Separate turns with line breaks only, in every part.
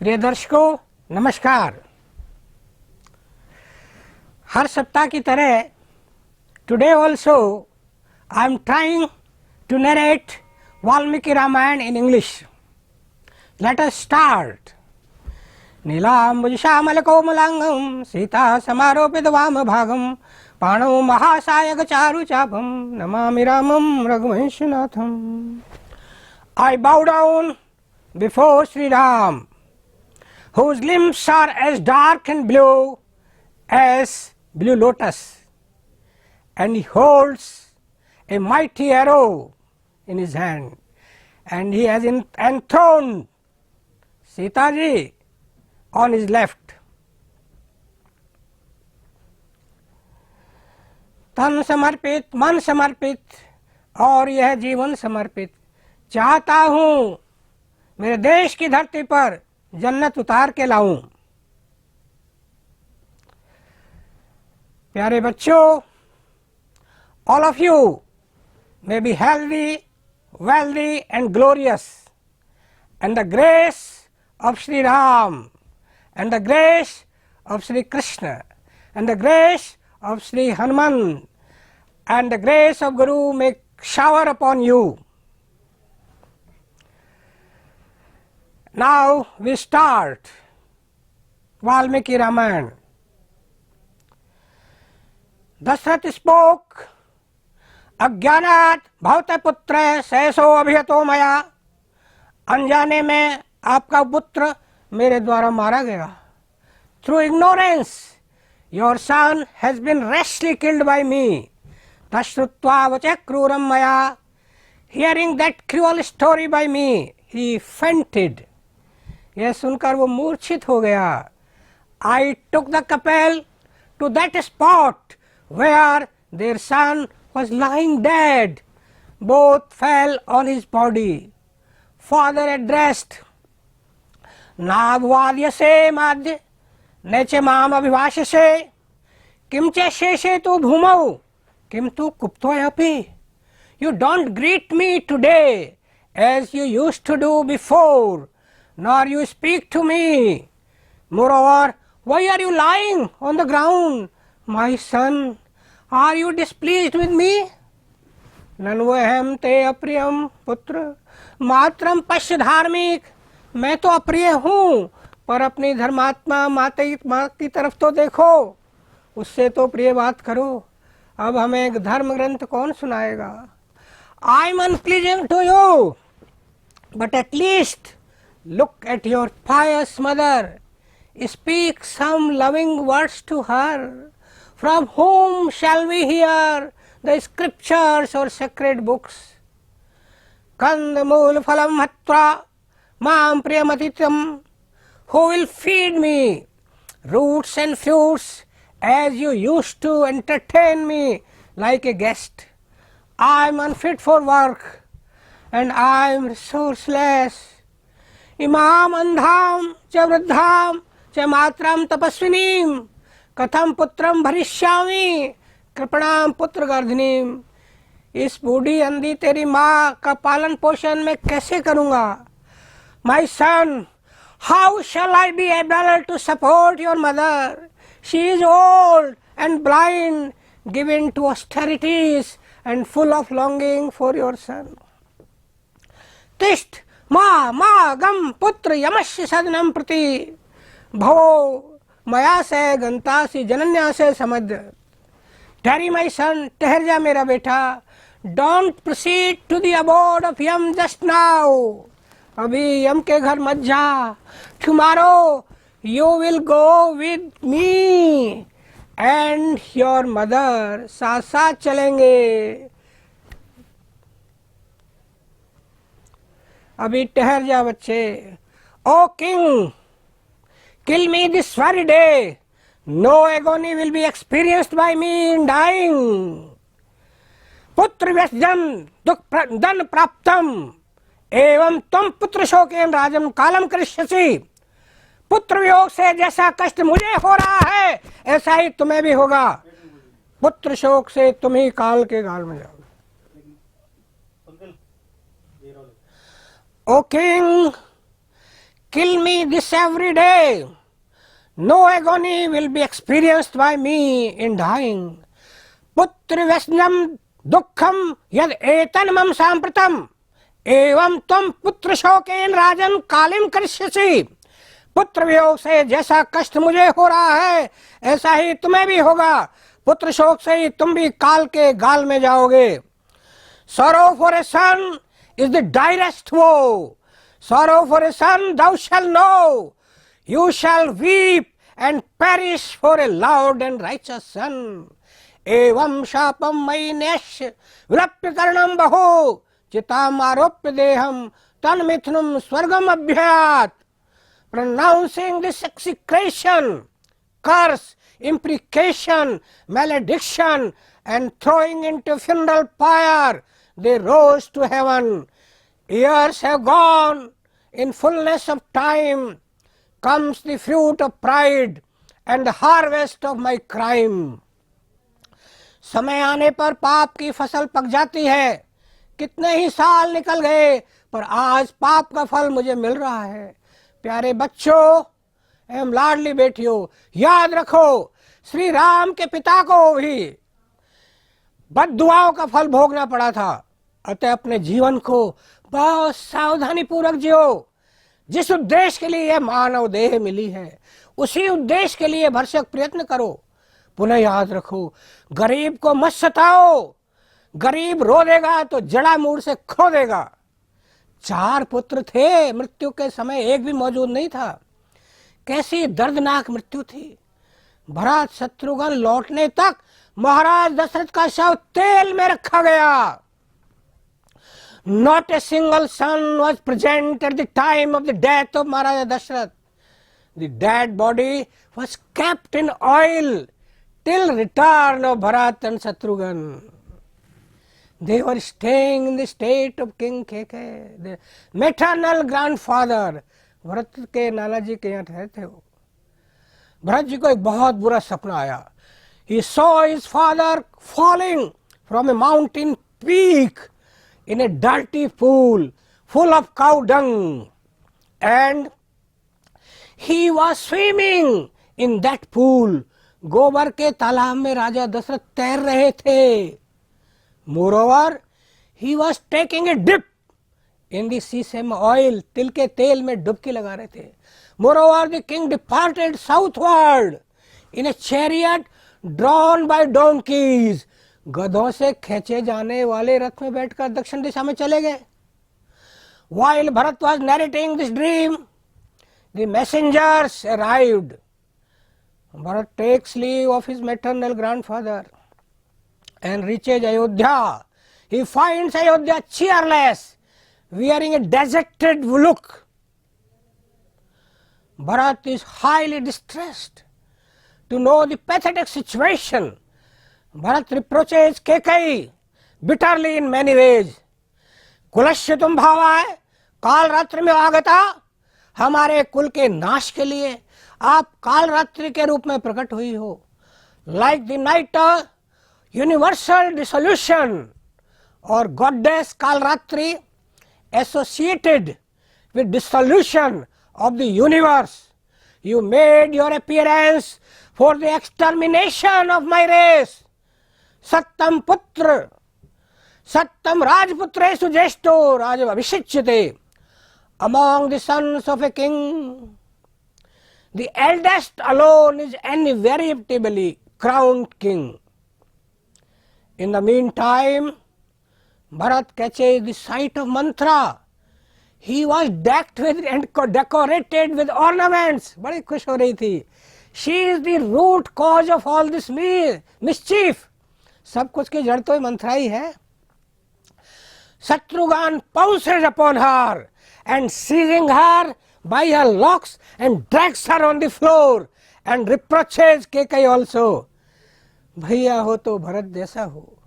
प्रिय दर्शकों नमस्कार। हर सप्ताह की तरह today also I am trying to narrate Valmiki Ramayana in English. Let us start. नीलाम्बुजश्यामलकोमलाङ्गं सीता समारोपित वामभागं पाणौ महासायक चारुचापं नमामि रामं रघुवंशनाथम्. I bow down before Sri Ram, whose limbs are as dark and blue as blue lotus, and he holds a mighty arrow in his hand, and he has enthroned Sita ji on his left. तन समर्पित, मन समर्पित और यह जीवन समर्पित चाहता हूँ मेरे देश की धरती पर जन्नत उतार के लाऊं. प्यारे बच्चों, all of you may be healthy, wealthy and glorious, and the grace of Sri Ram and the grace of Sri Krishna and the grace of Sri Hanuman and the grace of Guru may shower upon you. Now we start Valmiki Ramayana. Dasrath spoke, अज्ञानात भवते पुत्र सहसो अभिहतो मया. अनजाने में आपका पुत्र मेरे द्वारा मारा गया. Through ignorance your son has been rashly killed by me. तश्रुत्वा वचः क्रूरं मया. Hearing that cruel story by me, he fainted. यह सुनकर वो मूर्छित हो गया. I took the couple to that spot where their son was lying dead. Both fell on his body. Father addressed, नाभवाद्यसे माद्य नैचे माम अभिभाषसे किम च शेषे तु भूमौ किम तु कुप्तोऽपि. You don't greet me today as you used to do before, nor you speak to me. Moreover, why are you lying on the ground, my son? Are you displeased with me? नन्वहं ते अप्रियम पुत्र मात्रम पश्य धार्मिक. मैं तो अप्रिय हूँ पर अपनी धर्मात्मा माँ की तरफ तो देखो, उससे तो प्रिय बात करो. अब हमें एक धर्म ग्रंथ कौन सुनाएगा. I am unpleasing to you, but at least look at your pious mother. Speak some loving words to her. From whom shall we hear the scriptures or sacred books? Kandamul phalam hatra mam priyamatitam. Who will feed me roots and fruits as you used to entertain me like a guest? I am unfit for work and I am resourceless. Imam andham cha vruddham cha matram tapasvinim कथम पुत्रम भरिष्यामि कृपणाम पुत्र गर्धिनीम. इस बूढ़ी अंधी तेरी माँ का पालन पोषण मैं कैसे करूँगा. My son, how shall I be able to support your mother? She is old and blind, given to austerities and full of longing for your son. तिष्ठ मा गम पुत्र यमस्य सदनम प्रति भवो मया से गंतासी जनन्या से समझ. Tarry my son, ठहर जा मेरा बेटा. Don't proceed to the abode of Yam just now. अभी यम के घर मत जा. Tomorrow you will go with me and your mother. साथ साथ चलेंगे. अभी ठहर जा बच्चे. O king, kill me this very day. No agony will be experienced by me in dying. पुत्र व्यसजन दुख धन प्राप्तम एवं तुम पुत्र शोकेन राजम कालम करिष्यसि. पुत्र वियोग से जैसा कष्ट मुझे हो रहा है ऐसा ही तुम्हें भी होगा. पुत्र शोक से तुम ही काल के गाल में जाओगे. O king, kill me this every day. No agony will be experienced by me in dying. पुत्र व्यसनम दुखम यद एतन मम सांप्रतम एवं तुम पुत्र शोकेन राजन कालिम करिष्यसि। पुत्र वियोग से जैसा कष्ट मुझे हो रहा है ऐसा ही तुम्हें भी होगा। पुत्र शोक से ही तुम भी काल के गाल में जाओगे। Sorrow for a son is the direst woe. Sorrow for a son thou shalt know. You shall weep and perish for a loud and righteous son. एवं शापम मयि नैश्य विलप्य कर्णम बहो चिताम आरोप्य देहम तन मिथुनम स्वर्गम अभ्यात। Pronouncing this execration, curse, imprecation, malediction, and throwing into funeral pyre, they rose to heaven. Years have gone. In fullness of time comes the fruit of pride and the harvest of my crime. समय आने पर पाप की फसल पक जाती है। कितने ही साल निकल गए पर आज पाप का फल मुझे मिल रहा है। प्यारे बच्चों एवं लाडली बेटियों, याद रखो श्री राम के पिता को भी बद्दुआओं का फल भोगना पड़ा था। अतः अपने जीवन को बहुत सावधानी पूर्वक जियो। जिस उद्देश्य के लिए यह मानव देह मिली है उसी उद्देश्य के लिए भरसक प्रयत्न करो। पुनः याद रखो, गरीब को मत सताओ। गरीब रो देगा तो जड़ा मूड़ से खो देगा। 4 पुत्र थे, मृत्यु के समय एक भी मौजूद नहीं था। कैसी दर्दनाक मृत्यु थी। भरत शत्रुघ्न लौटने तक महाराज दशरथ का शव तेल में रखा गया। Not a single son was present at the time of the death of Maharaja Dashrath. The dead body was kept in oil till return of Bharat and Shatrughan. They were staying in the state of King Keke, the maternal grandfather. Bharat के नाना जी के यहाँ ठहरे थे वो। भरत जी को एक बहुत बुरा सपना आया। He saw his father falling from a mountain peak in a dirty pool full of cow dung, and he was swimming in that pool. गोबर के तालाब में राजा दशरथ तैर रहे थे। Moreover, he was taking a dip in the sesame oil. तिल के तेल में डुबकी लगा रहे थे। Moreover, the king departed southward in a chariot drawn by donkeys. गधों से खींचे जाने वाले रथ में बैठकर दक्षिण दिशा में चले गए। While Bharat was narrating this dream, the messengers arrived. Bharat takes leave of his maternal grandfather and reaches Ayodhya. He finds Ayodhya cheerless, wearing a deserted look. Bharat is highly distressed to know the pathetic situation. Bharat reproaches Kekai bitterly in many ways. कुलस्य तुम भावाय काल रात्रि में आगता। हमारे कुल के नाश के लिए आप काल रात्रि के रूप में प्रकट हुई हो। Like the night of universal dissolution or goddess Kalratri associated with dissolution of the universe, you made your appearance for the extermination of my race. Sattam putra, sattam rajputresu jeshto rajav abhishyate. Among the sons of a king, the eldest alone is invariably crowned king. In the meantime, Bharat catches the sight of Manthara. He was decked with and decorated with ornaments. बड़ी खुश हो रही थी। She is the root cause of all this mischief. सब कुछ की जड़ तो मंथरा ही है। Shatrughan pounces upon her and seizing her by her locks and drags her on the floor and reproaches Kekai also. भैया हो तो भरत जैसा हो।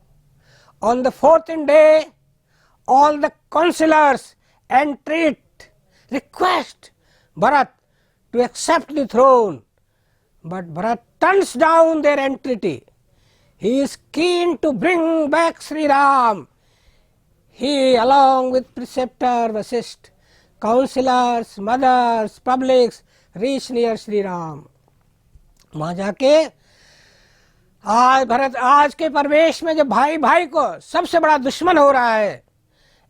On the 14th day, all the councillors entreat, request Bharat to accept the throne, but Bharat turns down their entreaty. He is keen to bring back Sri Ram. He, along with preceptor Vasisht, councillors, mothers, publics reach near Shri Ram. वहां जाके आज के परिवेश में जो भाई भाई को सबसे बड़ा दुश्मन हो रहा है,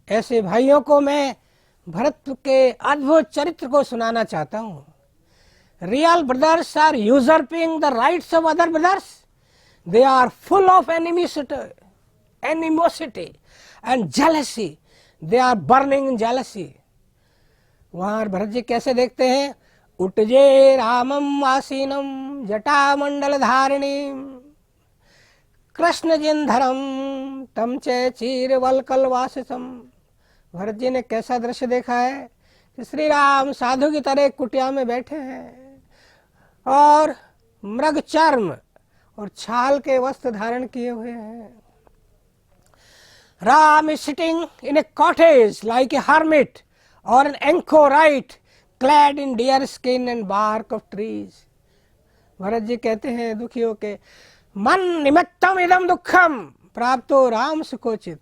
ऐसे भाइयों को मैं भरत के अद्भुत चरित्र को सुनाना चाहता हूं। Real brothers are usurping the rights of other brothers, they are full of animosity and jealousy, they are burning in jealousy. वहां भरत जी कैसे देखते हैं, उटजे रामम आसीनम जटा मंडल धारिणी कृष्ण जिनधरम तम चे चीर वलकल वासिसम। भरत जी ने कैसा दृश्य देखा है कि श्री राम साधु की तरह कुटिया में बैठे हैं और मृग चर्म और छाल के वस्त्र धारण किए हुए हैं। Ram is sitting in a cottage like a hermit और an anchorite clad in deer skin and bark of trees. Bharat ji कहते हैं दुखियों के, मन निमित्तम इदम दुखम प्राप्तो राम सुकोचित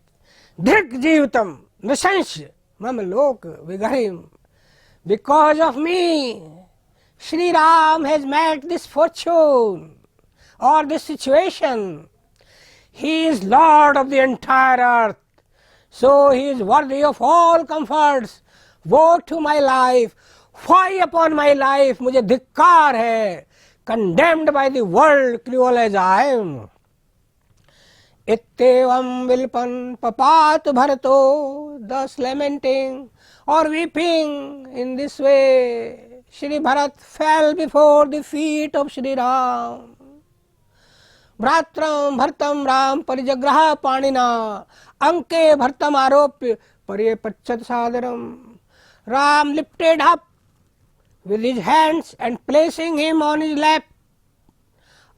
दृक् जीवितम नृशंस्य मम लोक विगहिम। Because of me Shri Ram has met this fortune और this situation. He is Lord of the entire earth, so he is worthy of all comforts. Woe to my life, fie upon my life, मुझे धिक्कार है, condemned by the world, cruel as I am. इत्येवं विलपन पपात भरतो, thus lamenting or weeping in this way, Shri Bharat fell before the feet of Shri Ram. भ्रात्रम भरतम Ram परिजग्रह पाणिना अंके भरतम आरोप्य पर्ये पच्छत सादरम। Ram lifted up with his hands and placing him on his lap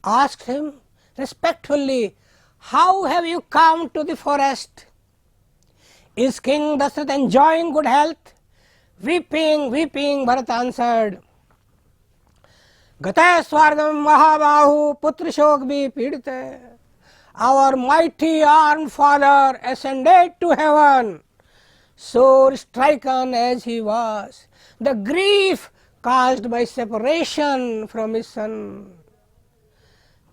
asked him respectfully, how have you come to the forest? Is King Dasarath enjoying good health? Weeping, Bharat answered, गतः स्वार्धम महाबाहु पुत्र शोक भी पीड़ित है। Our mighty armed father ascended to heaven, sore stricken as he was, the grief caused by separation from his son.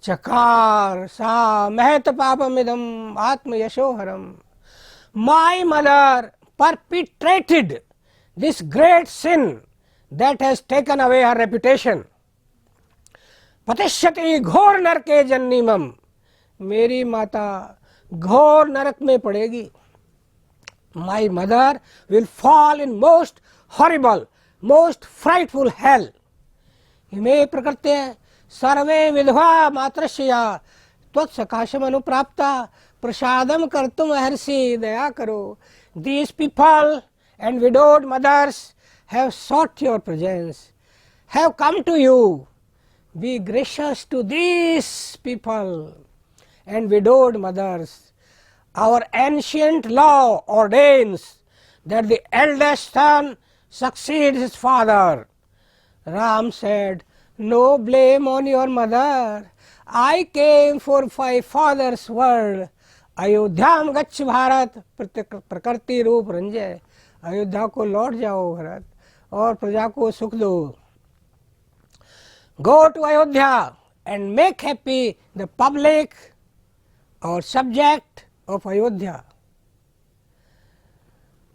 चकार सा महत पापमिदम आत्म यशोहरम। My mother perpetrated this great sin that has taken away her reputation. पतिष्यति घोर नरके जन्नीमम। मेरी माता घोर नरक में पड़ेगी। My mother will fall in most horrible, most frightful hell. इमे प्रकृते सर्वे विधवा मातृश्या त्वत्सकाशम अनुप्राप्ता प्रसादम कर्तुम महर्षि दया करो। These people and widowed mothers have sought your presence, have come to you. Be gracious to these people and widowed mothers. Our ancient law ordains that the eldest son succeeds his father. Ram said, no blame on your mother. I came for my father's word. अयोध्याम गच्छ भारत प्रकृति रूप रंजय। अयोध्या को लौट जाओ भरत और प्रजा को सुख दो। Go to Ayodhya and make happy the public or subject of Ayodhya.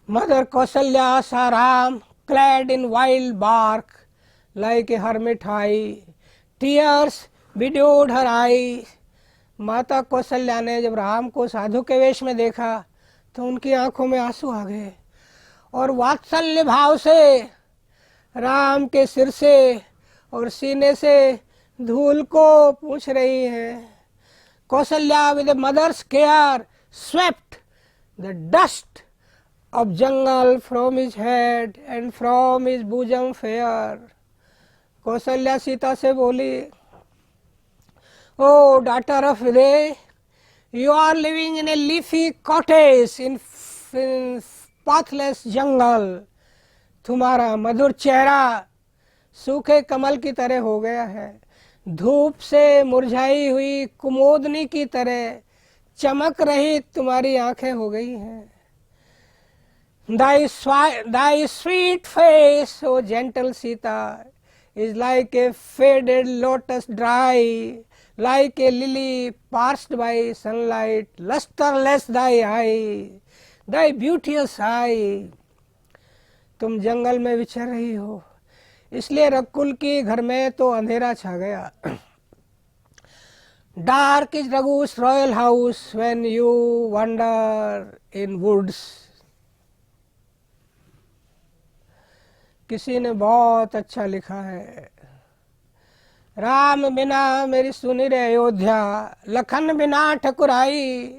Mother Kausalya saw Ram clad in wild bark like a hermit high. Tears bedewed her eyes. माता कौशल्या ने जब राम को साधु के वेश में देखा तो उनकी आंखों में आंसू आ गए और वात्सल्य भाव से राम के सिर से और सीने से धूल को पूछ रही है। Kaushalya with a mother's care swept the dust of jungle from his head and from his bosom fair. Kaushalya Sita से बोली, Oh daughter of Videh, you are living in a leafy cottage in pathless jungle. तुम्हारा मधुर चेहरा सूखे कमल की तरह हो गया है, धूप से मुरझाई हुई कुमोदनी की तरह चमक रही तुम्हारी आंखें हो गई हैं। Thy sweet face, O gentle Sita, is like a faded lotus dry, like a lily parched by sunlight, lusterless thy eye, thy beauteous eye. तुम जंगल में विचर रही हो, इसलिए रकुल के घर में तो अंधेरा छा गया. Dark is Raghu's royal house when you wander in woods. किसी ने बहुत अच्छा लिखा है. राम बिना मेरी सुनी रे अयोध्या, लखन बिना ठकुराई,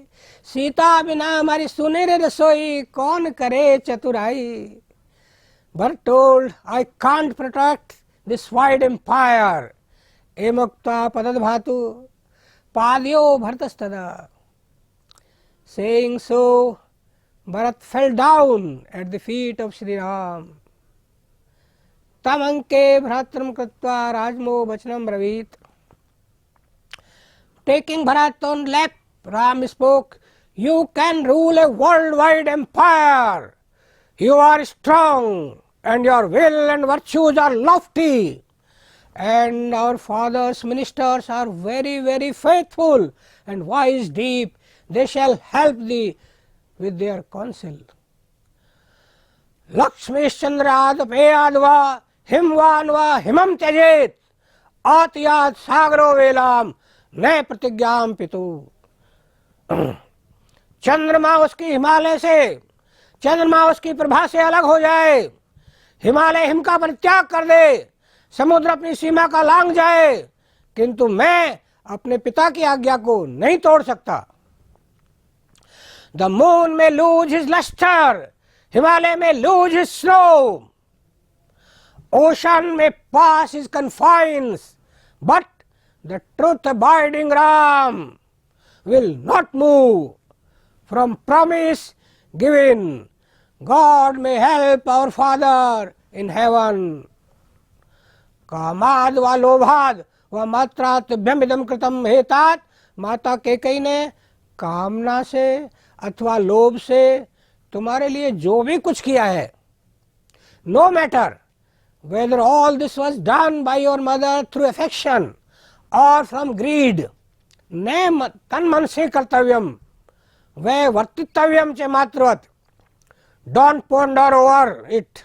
सीता बिना हमारी सुनी रे रसोई, कौन करे चतुराई. But told, I can't protect this wide empire. Emukta padadbhatu padyo bhartastada. Saying so, Bharat fell down at the feet of Shri Ram. तम अंके भ्रातृम कृत्वा राजमो वचनम ब्रवीत. Taking Bharat on lap, Ram spoke, You can rule a worldwide empire. You are strong and your will and virtues are lofty. And our father's ministers are very, very faithful and wise deep. They shall help thee with their counsel. Lakshmishchandrad peyadva हिमवान्वा हिमम त्यजेत आतयात सागरो वेलाम नए प्रतिज्ञाम पितु. चंद्रमा उसकी हिमालय से, चंद्रमा उसकी प्रभा से अलग हो जाए, हिमालय हिम का परित्याग कर दे, समुद्र अपनी सीमा का लांघ जाए, किंतु मैं अपने पिता की आज्ञा को नहीं तोड़ सकता. द मून में लूज हिज लस्टर, हिमालय में lose his snow. Ocean may pass his confines, but the truth-abiding Ram will not move from promise given. God may help our Father in heaven. कामाद व लोभाद व मात्राभ्यमिदम कृतम हेतात. माता कैकेयी ने कामना से अथवा लोभ से तुम्हारे लिए जो भी कुछ किया है, no matter whether all this was done by your mother through affection or from greed, न तन मन से कर्तव्यम व वर्तितव्यम च मात्रवत. Don't ponder over it.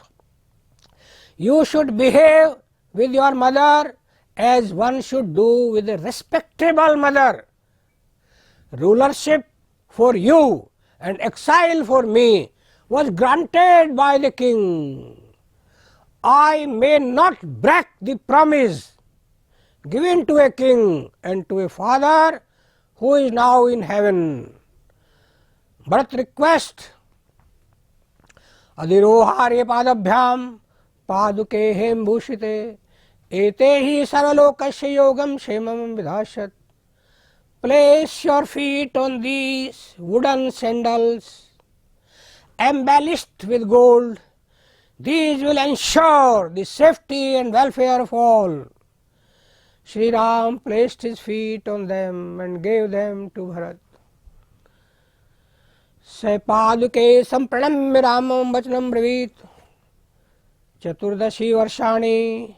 You should behave with your mother as one should do with a respectable mother. Rulership for you and exile for me was granted by the king. I may not break the promise given to a king and to a father who is now in heaven. Bharat request, अधिरोहार्य पादभ्याम पादुके हेम भूषिते एते ही सर्वलोकस्य योगम क्षेमम विधास्यत्. Place your feet on these wooden sandals embellished with gold. These will ensure the safety and welfare of all. Shri Ram placed his feet on them and gave them to Bharat. स पादुके संप्रणम्य रामं वचनं ब्रवीत. चतुर्दशी वर्षाणि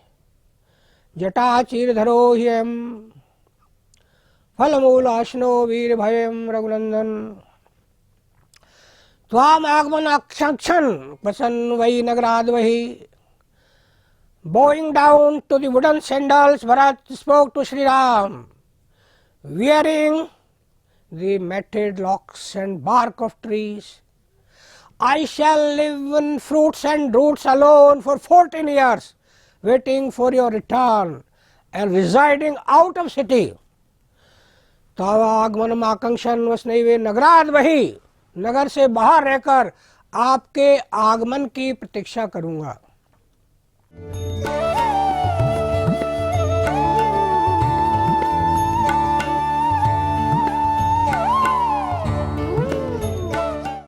जटाचीरधरो ह्ययम् फलमूलाशनो वीरभयं रघुनंदन. त्वाम आगमन अक्षण प्रसन्न वही नगराद वही. Bowing down to the wooden sandals, Bharat spoke to Shri Ram, wearing the matted locks and bark of trees. I shall live on fruits and roots alone for 14 years, waiting for your return and residing out of city. तव आगमन आकांक्षन वसनैवे नगराद वही. नगर से बाहर रहकर आपके आगमन की प्रतीक्षा करूंगा.